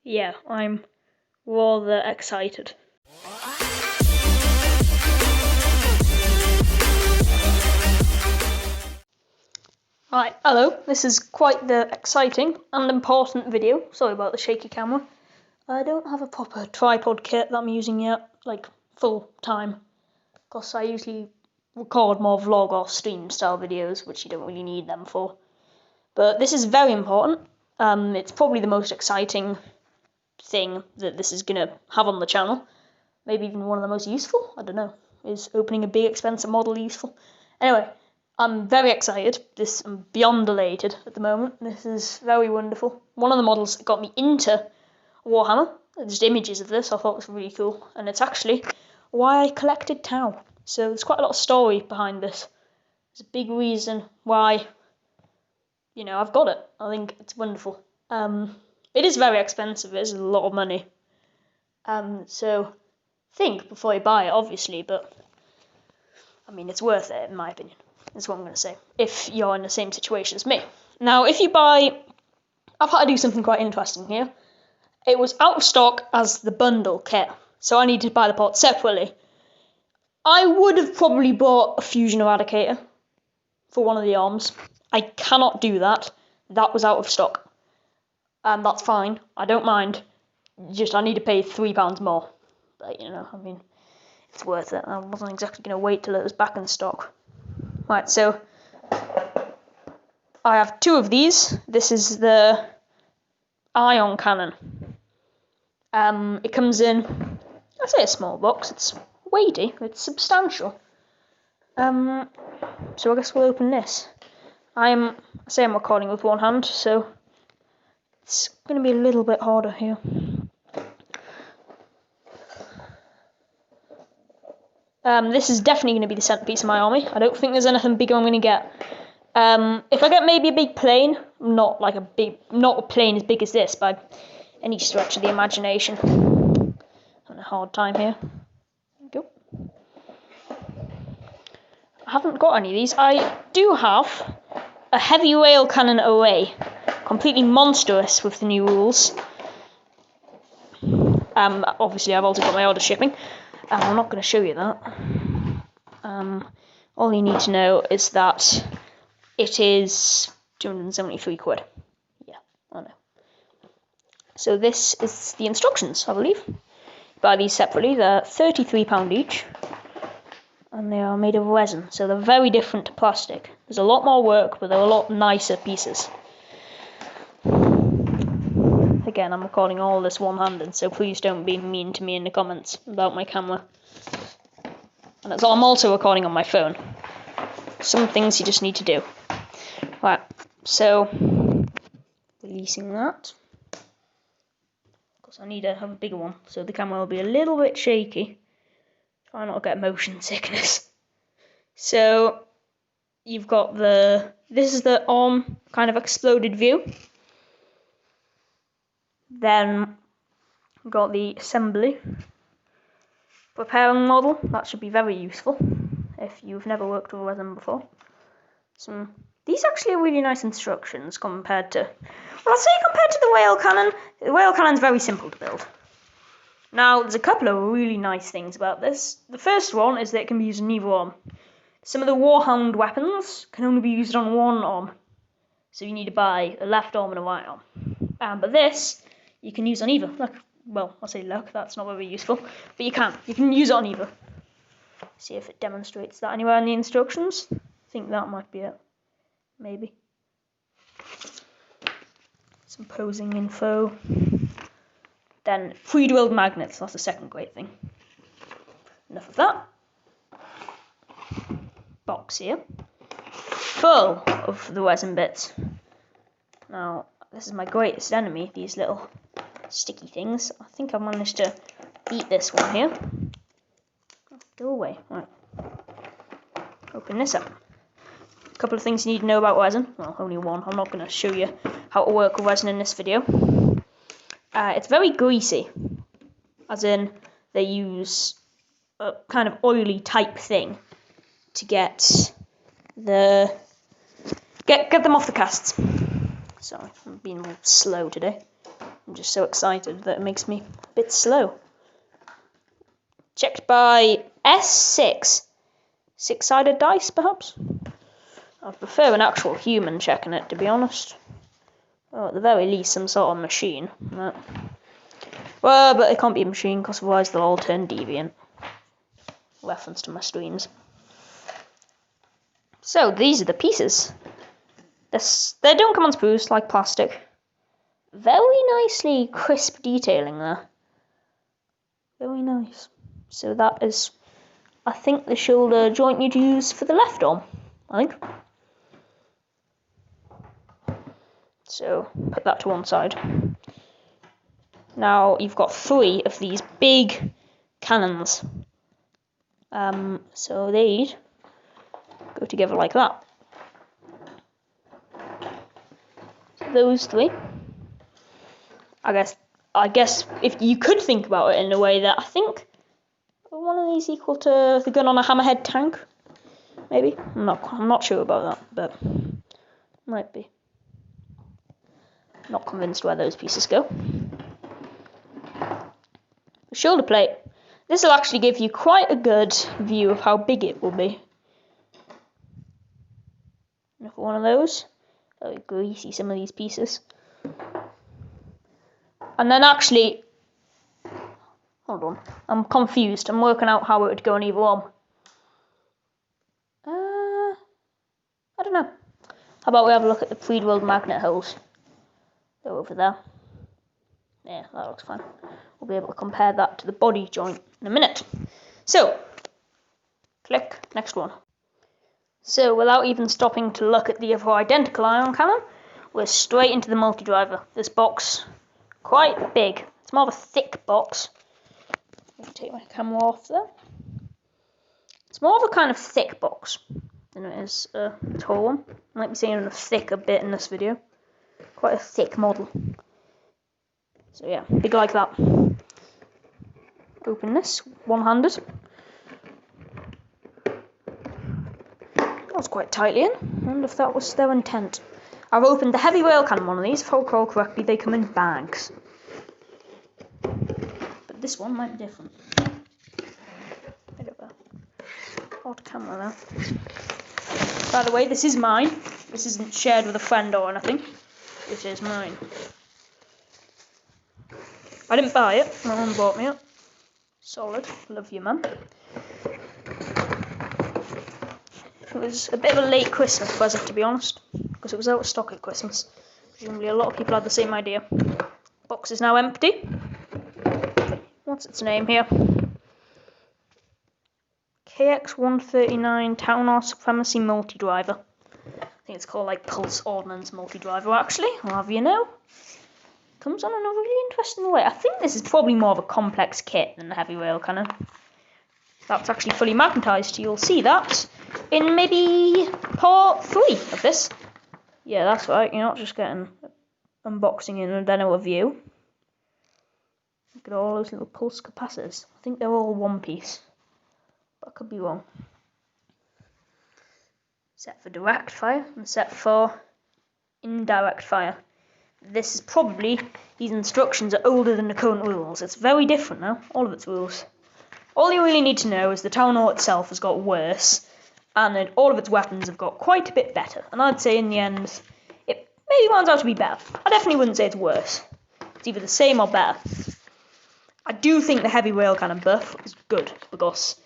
Yeah, I'm rather excited. Alright, hello, this is quite the exciting and important video. Sorry about the shaky camera. I don't have a proper tripod kit that I'm using yet, like full time, because I usually record more vlog or stream style videos, which you don't really need them for. But this is very important. It's probably the most exciting thing that this is gonna have on the channel. Maybe even one of the most useful. I don't know. Is opening a big expensive model useful? Anyway, I'm very excited. I'm beyond elated at the moment. This is very wonderful. One of the models that got me into Warhammer. Just images of this I thought was really cool, and it's actually why I collected Tau. So there's quite a lot of story behind this. There's a big reason why, I've got it. I think it's wonderful. It is very expensive. It is a lot of money. So think before you buy it, obviously, but I mean, it's worth it in my opinion. That's what I'm going to say. If you're in the same situation as me. Now, if you buy, I've had to do something quite interesting here. It was out of stock as the bundle kit, so I needed to buy the parts separately. I would have probably bought a fusion eradicator for one of the arms. I cannot do that. That was out of stock. And that's fine. I don't mind. Just I need to pay £3 more. But, it's worth it. I wasn't exactly going to wait till it was back in stock. Right, so I have two of these. This is the ion cannon. It comes in, I say a small box. It's weighty. It's substantial. So I guess we'll open this. I say I'm recording with one hand, so it's going to be a little bit harder here. This is definitely going to be the centerpiece of my army. I don't think there's anything bigger I'm going to get. If I get maybe a big plane, not a plane as big as this, by any stretch of the imagination. I'm having a hard time here. There we go. I haven't got any of these. I do have a heavy rail cannon array, completely monstrous with the new rules. Obviously, I've also got my order shipping. I'm not going to show you that. All you need to know is that it is 273 quid. Yeah, I know. So this is the instructions, I believe. Buy these separately. They're £33 each. And they are made of resin, so they're very different to plastic. There's a lot more work, but they're a lot nicer pieces. Again, I'm recording all this one-handed, so please don't be mean to me in the comments about my camera. And I'm also recording on my phone. Some things you just need to do. Right, so releasing that. Of course, I need to have a bigger one, so the camera will be a little bit shaky. Try not to get motion sickness. So you've got this is the arm kind of exploded view. Then we've got the assembly. Preparing model, that should be very useful if you've never worked with resin before. These actually are really nice instructions compared to, well, I'd say compared to the rail cannon. The rail cannon's very simple to build. Now, there's a couple of really nice things about this. The first one is that it can be used on either arm. Some of the Warhound weapons can only be used on one arm, so you need to buy a left arm and a right arm. But this, you can use on either. Well, I'll say luck, that's not very useful, but you can use it on either. See if it demonstrates that anywhere in the instructions. I think that might be it. Maybe. Some posing info. Then pre-drilled magnets, that's the second great thing. Enough of that. Box here. Full of the resin bits. Now, this is my greatest enemy, these little sticky things. I think I managed to eat this one here. Go away. Right. Open this up. A couple of things you need to know about resin. Well, only one. I'm not going to show you how to work with resin in this video. It's very greasy. As in, they use a kind of oily type thing to get them off the casts. Sorry, I'm being a little slow today. I'm just so excited that it makes me a bit slow. Checked by S6. Six-sided dice, perhaps? I prefer an actual human checking it, to be honest. Or at the very least, some sort of machine. But it can't be a machine, because otherwise they'll all turn deviant. Reference to my streams. So, these are the pieces. They don't come on sprues, like plastic. Very nicely crisp detailing there. Very nice. So that is, I think, the shoulder joint you'd use for the left arm. I think. So, put that to one side. Now, you've got 3 of these big cannons. So they'd go together like that. Those 3. I guess if you could think about it in a way that I think one of these equal to the gun on a hammerhead tank, maybe. I'm not sure about that, but might be. Not convinced where those pieces go. The shoulder plate. This will actually give you quite a good view of how big it will be. And for one of those, very greasy, some of these pieces. And then actually, hold on, I'm confused. I'm working out how it would go on either arm. I don't know. How about we have a look at the forgeworld magnet holes? They're over there. Yeah, that looks fine. We'll be able to compare that to the body joint in a minute. So, click next one. So, without even stopping to look at the other identical ion cannon, we're straight into the multi-driver. This box, quite big. It's more of a thick box. Let me take my camera off there. It's more of a kind of thick box than it is a tall one. I might be saying a thick a bit in this video. Quite a thick model. So yeah, big like that. Open this, one-handed. That was quite tightly in. I wonder if that was their intent. I've opened the heavy rail cannon one of these. If I recall correctly, they come in bags. But this one might be different. Bit of a odd camera there. By the way, this is mine. This isn't shared with a friend or anything. This is mine. I didn't buy it. My mum bought me it. Solid. Love you, Mum. It was a bit of a late Christmas present, to be honest, because it was out of stock at Christmas. Presumably a lot of people had the same idea. Box is now empty. What's its name here? KX139 taunar supremacy multi-driver. I think it's called like pulse ordnance multi-driver, actually. I'll have you know. Comes on in a really interesting way. I think this is probably more of a complex kit than the heavy rail cannon. That's actually fully magnetised. You'll see that in maybe part 3 of this. Yeah, that's right. You're not just getting unboxing and then a review. Look at all those little pulse capacitors. I think they're all one piece, but I could be wrong. Set for direct fire and set for indirect fire. This is probably, these instructions are older than the current rules. It's very different now, all of its rules. All you really need to know is the taunar itself has got worse, and then all of its weapons have got quite a bit better. And I'd say in the end, it maybe rounds out to be better. I definitely wouldn't say it's worse. It's either the same or better. I do think the heavy rail cannon buff is good, because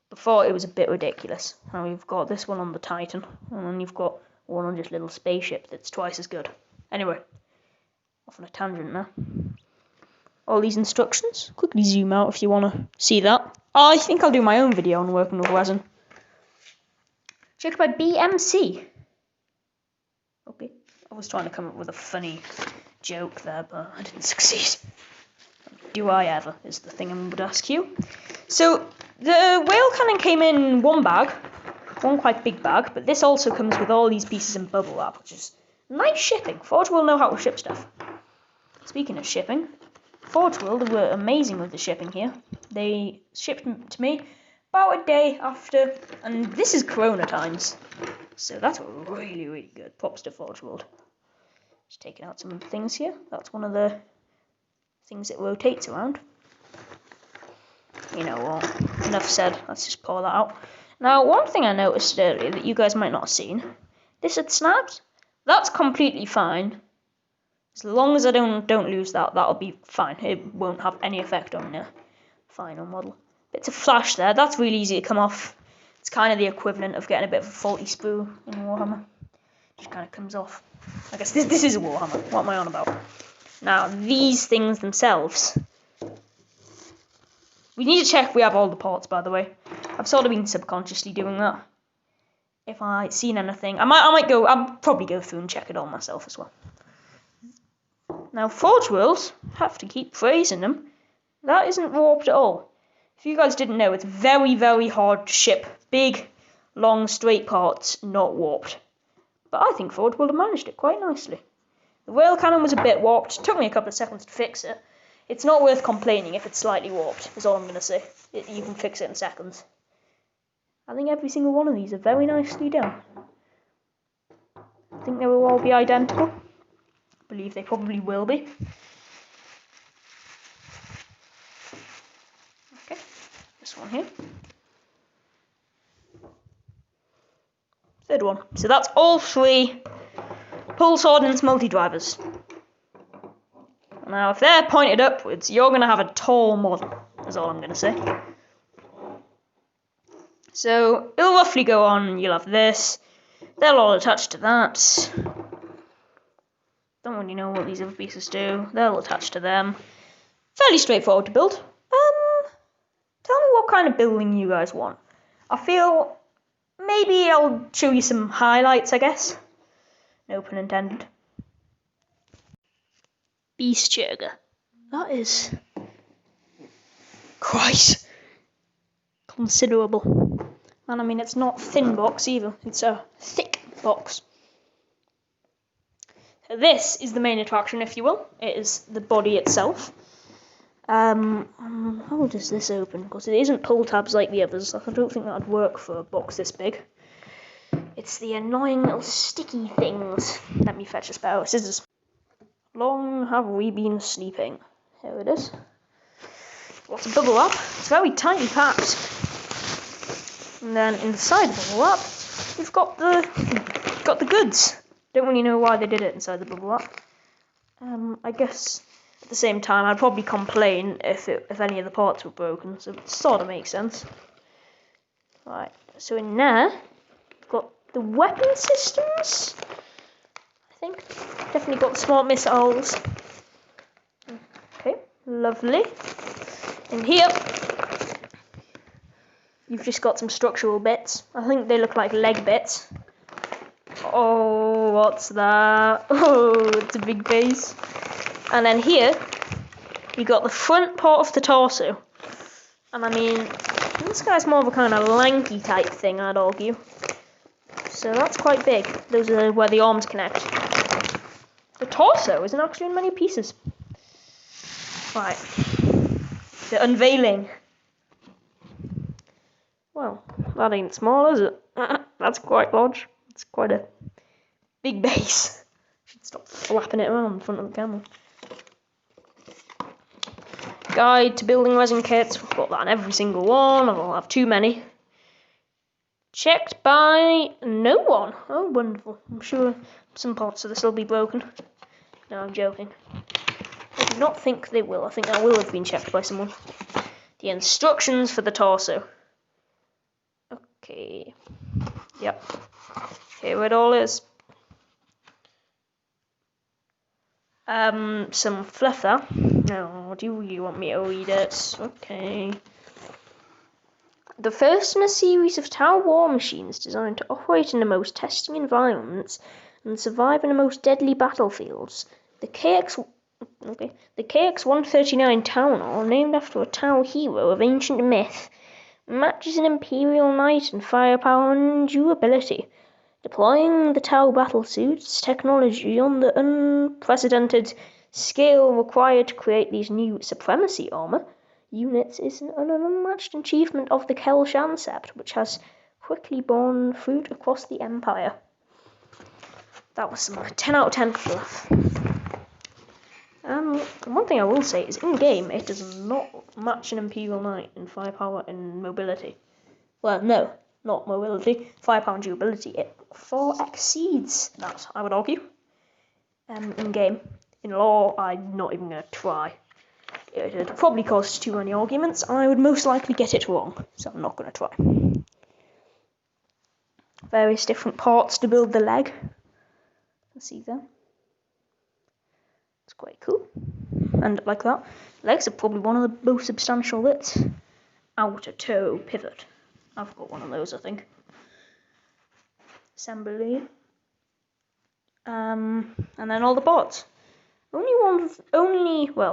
before it was a bit ridiculous. Now we've got this one on the Titan, and then you've got one on this little spaceship that's twice as good. Anyway. Off on a tangent now. All these instructions. Quickly zoom out if you want to see that. I think I'll do my own video on working with resin. Checked by BMC. Okay. I was trying to come up with a funny joke there, but I didn't succeed. Do I ever, is the thing I would ask you. So, the rail cannon came in one bag. One quite big bag. But this also comes with all these pieces in bubble wrap, which is nice shipping. Forgeworld know how to ship stuff. Speaking of shipping, Forgeworld were amazing with the shipping here. They shipped to me about a day after, and this is Corona times, so that's really, really good. Props to Forgeworld. Just taking out some of the things here. That's one of the things it rotates around. You know what? Enough said. Let's just pour that out. Now, one thing I noticed earlier that you guys might not have seen. This had snapped. That's completely fine. As long as I don't lose that, that'll be fine. It won't have any effect on the final model. Bits of flash there. That's really easy to come off. It's kind of the equivalent of getting a bit of a faulty sprue in Warhammer. Just kind of comes off. I guess this is a Warhammer. What am I on about? Now, these things themselves. We need to check we have all the parts, by the way. I've sort of been subconsciously doing that. If I've seen anything, I'll probably go through and check it all myself as well. Now, Forgeworld, have to keep praising them. That isn't warped at all. If you guys didn't know, it's very, very hard to ship big, long, straight parts not warped. But I think Forgeworld have managed it quite nicely. The rail cannon was a bit warped. It took me a couple of seconds to fix it. It's not worth complaining if it's slightly warped, is all I'm going to say. You can fix it in seconds. I think every single one of these are very nicely done. I think they will all be identical. I believe they probably will be. Okay, this one here. Third one. So that's all three pulse ordnance multi-drivers. Now, if they're pointed upwards, you're going to have a tall model, is all I'm going to say. So, it'll roughly go on, you'll have this. They'll all attach to that. Don't really know what these other pieces do. They'll attach to them. Fairly straightforward to build. Tell me what kind of building you guys want. I feel maybe I'll show you some highlights, I guess. No pun intended. Beast Churger. That is quite considerable. And I mean, it's not a thin box either. It's a thick box. So this is the main attraction, if you will. It is the body itself. How does this open? Because it isn't pull tabs like the others. I don't think that would work for a box this big. It's the annoying little sticky things. Let me fetch a pair of scissors. Long have we been sleeping? Here it is. Lots of bubble wrap. It's very tightly packed. And then inside the bubble wrap, we've got the goods. Don't really know why they did it inside the bubble wrap. I guess at the same time, I'd probably complain if any of the parts were broken. So it sort of makes sense. Right. So in there, we've got the weapon systems. I think definitely got the smart missiles. Okay, lovely. In here, you've just got some structural bits. I think they look like leg bits. Oh, what's that? Oh, it's a big base. And then here, you got the front part of the torso. And I mean, this guy's more of a kind of lanky type thing, I'd argue. So that's quite big. Those are where the arms connect. The torso isn't actually in many pieces. Right. The unveiling. Well, that ain't small, is it? That's quite large. It's quite a big base. Should stop flapping it around in front of the camera. Guide to building resin kits. We've got that on every single one. I don't have too many. Checked by no one. Oh, wonderful. I'm sure some parts of this will be broken. No, I'm joking. I do not think they will. I think that will have been checked by someone. The instructions for the torso. Okay. Yep. Here it all is. Some fluff there. No, do you want me to read it? Okay. The first in a series of Tau war machines designed to operate in the most testing environments and survive in the most deadly battlefields. The KX139 taunar, named after a Tau hero of ancient myth, matches an imperial knight in firepower and durability. Deploying the Tau battlesuits technology on the unprecedented scale required to create these new supremacy armour units is an unmatched achievement of the Kelsh Ancept, which has quickly borne fruit across the Empire. That was some 10 out of 10 fluff. One thing I will say is in game it does not match an Imperial Knight in firepower and mobility. Well, no, not mobility, firepower and durability. It far exceeds that, I would argue. In game, in lore, I'm not even gonna try. It would probably cause too many arguments, and I would most likely get it wrong, so I'm not gonna try. Various different parts to build the leg. Let's see there. It's quite cool. And like that, legs are probably one of the most substantial bits. Outer toe pivot. I've got one of those, I think. Assembly. And then all the parts. Well,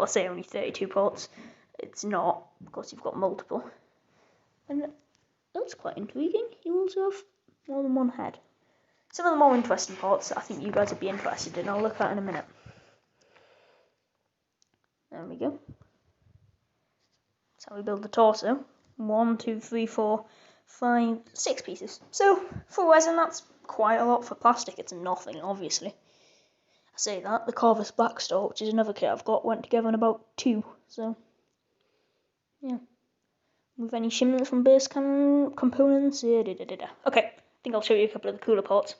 I'll say only 32 parts. It's not, because you've got multiple. And that's quite intriguing. You also have more than one head. Some of the more interesting parts I think you guys would be interested in, I'll look at in a minute. There we go. That's how we build the torso. 1, 2, 3, 4, 5, 6 pieces. So, for resin, that's quite a lot. For plastic, it's nothing, obviously. I say that, the Carver's Blackstar, which is another kit I've got, went together in about 2, so, yeah. With any shimmers from burst cannon components, Okay, I think I'll show you a couple of the cooler parts.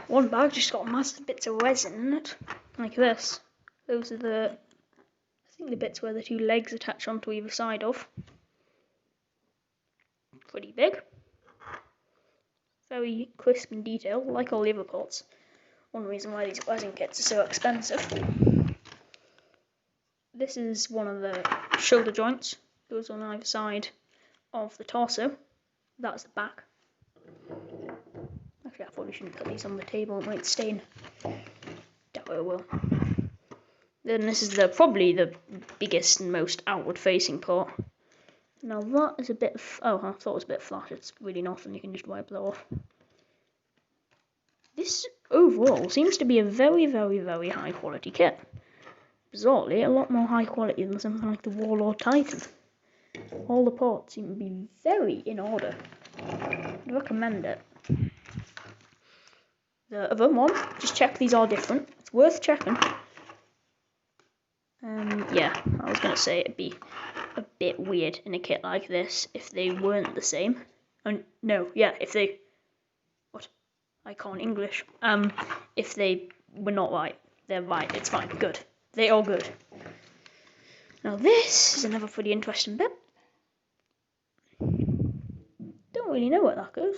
One bag just got massive bits of resin in it, like this. Those are the bits where the 2 legs attach onto either side of. Pretty big. Very crisp and detailed, like all the other parts. One reason why these resin kits are so expensive. This is one of the shoulder joints. Goes on either side of the torso. That's the back. Actually, I probably shouldn't put these on the table, it might stain. Doubt it will. Then this is probably the biggest and most outward facing part. Now that is a bit I thought it was a bit flat, it's really not, and you can just wipe that off. This overall seems to be a very, very, very high quality kit. Bizarrely, a lot more high quality than something like the Warlord Titan. All the parts seem to be very in order. I'd recommend it. The other one, just check these are different. It's worth checking. Yeah, I was going to say it'd be a bit weird in a kit like this if they weren't the same. If they... What? I can't English. If they were not right, they're right. It's fine. Good. They are good. Now this is another pretty interesting bit. Don't really know where that goes.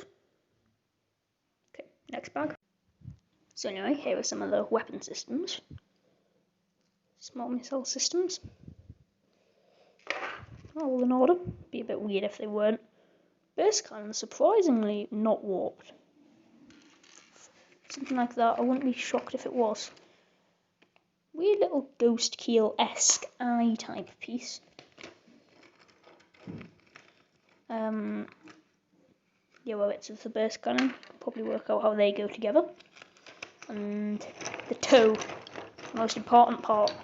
Okay, next bag. So anyway, here are some of the weapon systems. Small missile systems. All in order. Be a bit weird if they weren't. Burst cannon, surprisingly not warped. Something like that, I wouldn't be shocked if it was. Weird little ghost keel-esque eye type piece. Yellow bits of the burst cannon. Probably work out how they go together. And the toe, the most important part.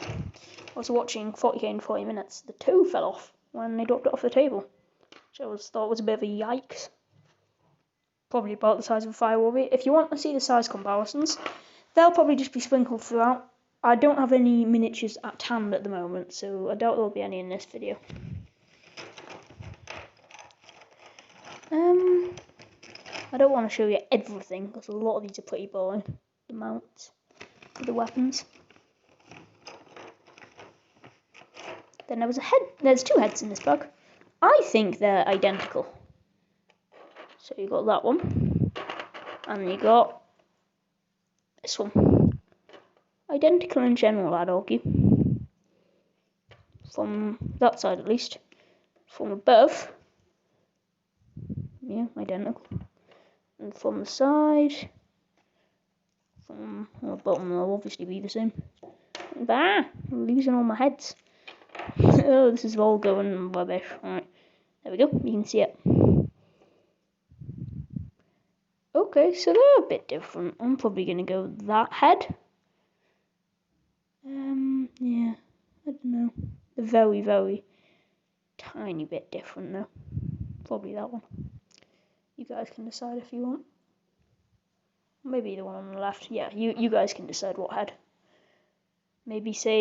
I was watching Wh40k in 40 minutes. The toe fell off when they dropped it off the table, which I thought was a bit of a yikes. Probably about the size of a firewall. If you want to see the size comparisons, they'll probably just be sprinkled throughout. I don't have any miniatures at hand at the moment, so I doubt there'll be any in this video. I don't want to show you everything, because a lot of these are pretty boring. The mounts for the weapons. Then there was a head. There's 2 heads in this bag. I think they're identical. So you got that one, and you got this one. Identical in general, I'd argue. From that side, at least. From above, yeah, identical. And from the side, from the bottom, they'll obviously be the same. And, I'm losing all my heads. Oh, this is all going rubbish. Alright, there we go, you can see it. Okay, so they're a bit different. I'm probably going to go with that head. Yeah, I don't know. They're very, very tiny bit different though. Probably that one. You guys can decide if you want. Maybe the one on the left. Yeah, you guys can decide what head. maybe save